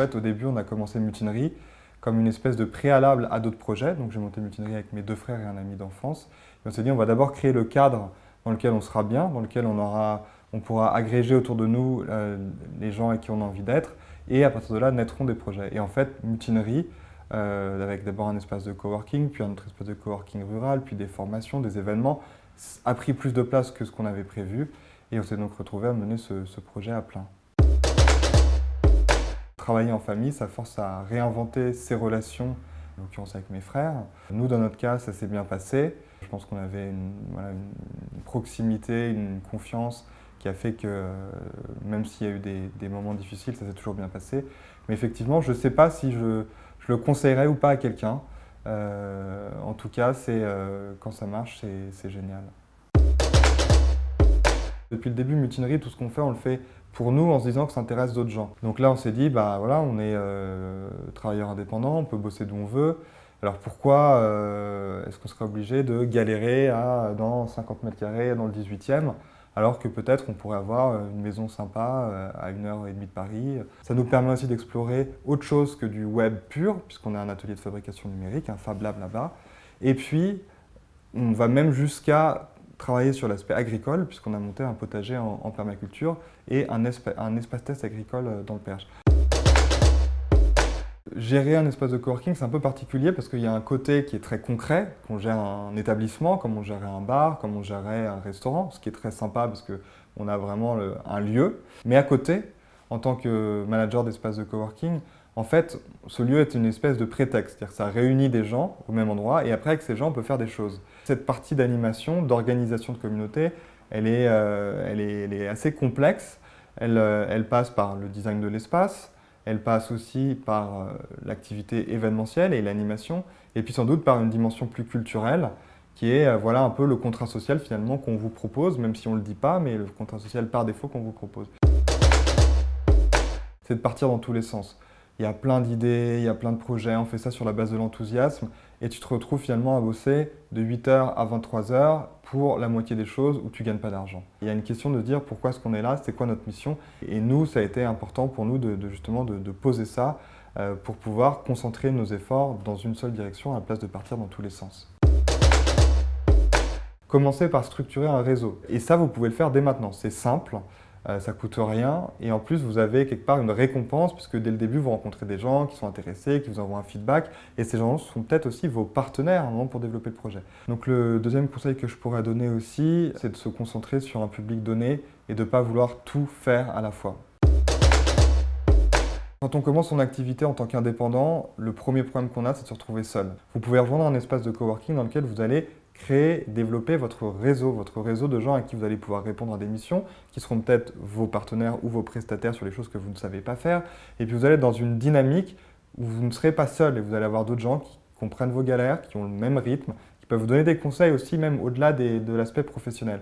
fait, au début, on a commencé Mutinerie comme une espèce de préalable à d'autres projets. Donc j'ai monté Mutinerie avec mes 2 frères et un ami d'enfance. Et on s'est dit, on va d'abord créer le cadre dans lequel on sera bien, dans lequel on pourra agréger autour de nous les gens avec qui on a envie d'être. Et à partir de là, naîtront des projets. Et en fait, Mutinerie, avec d'abord un espace de coworking, puis un autre espace de coworking rural, puis des formations, des événements, a pris plus de place que ce qu'on avait prévu. Et on s'est donc retrouvé à mener ce projet à plein. Travailler en famille, ça force à réinventer ses relations, en l'occurrence avec mes frères. Nous, dans notre cas, ça s'est bien passé. Je pense qu'on avait une proximité, une confiance qui a fait que, même s'il y a eu des moments difficiles, ça s'est toujours bien passé. Mais effectivement, je ne sais pas si je le conseillerais ou pas à quelqu'un. En tout cas, quand ça marche, c'est génial. Depuis le début, Mutinerie, tout ce qu'on fait, on le fait pour nous en se disant que ça intéresse d'autres gens. Donc là, on s'est dit, bah voilà, on est travailleur indépendant, on peut bosser d'où on veut. Alors pourquoi est-ce qu'on serait obligé de galérer dans 50 mètres carrés dans le 18e, alors que peut-être on pourrait avoir une maison sympa à 1h30 de Paris. Ça nous permet aussi d'explorer autre chose que du web pur, puisqu'on a un atelier de fabrication numérique, un Fab Lab là-bas. Et puis, on va même jusqu'à travailler sur l'aspect agricole, puisqu'on a monté un potager en permaculture et un espace test agricole dans le Perche. Gérer un espace de coworking, c'est un peu particulier parce qu'il y a un côté qui est très concret, qu'on gère un établissement, comme on gérait un bar, comme on gérait un restaurant, ce qui est très sympa parce qu'on a vraiment un lieu. Mais à côté, en tant que manager d'espace de coworking, en fait, ce lieu est une espèce de prétexte, c'est-à-dire que ça réunit des gens au même endroit et après, avec ces gens, on peut faire des choses. Cette partie d'animation, d'organisation de communauté, elle est assez complexe. Elle passe par le design de l'espace, elle passe aussi par l'activité événementielle et l'animation, et puis sans doute par une dimension plus culturelle, qui est voilà, un peu le contrat social finalement qu'on vous propose, même si on ne le dit pas, mais le contrat social par défaut qu'on vous propose. C'est de partir dans tous les sens. Il y a plein d'idées, il y a plein de projets, on fait ça sur la base de l'enthousiasme et tu te retrouves finalement à bosser de 8h à 23h pour la moitié des choses où tu ne gagnes pas d'argent. Il y a une question de dire pourquoi est-ce qu'on est là, c'est quoi notre mission et nous, ça a été important pour nous justement de poser ça pour pouvoir concentrer nos efforts dans une seule direction à la place de partir dans tous les sens. Commencez par structurer un réseau et ça, vous pouvez le faire dès maintenant, c'est simple. Ça ne coûte rien et en plus vous avez quelque part une récompense puisque dès le début vous rencontrez des gens qui sont intéressés, qui vous envoient un feedback et ces gens sont peut-être aussi vos partenaires à un moment pour développer le projet. Donc le deuxième conseil que je pourrais donner aussi, c'est de se concentrer sur un public donné et de ne pas vouloir tout faire à la fois. Quand on commence son activité en tant qu'indépendant, le premier problème qu'on a, c'est de se retrouver seul. Vous pouvez rejoindre un espace de coworking dans lequel vous allez créer, développer votre réseau de gens à qui vous allez pouvoir répondre à des missions, qui seront peut-être vos partenaires ou vos prestataires sur les choses que vous ne savez pas faire. Et puis vous allez être dans une dynamique où vous ne serez pas seul et vous allez avoir d'autres gens qui comprennent vos galères, qui ont le même rythme, qui peuvent vous donner des conseils aussi, même au-delà de l'aspect professionnel.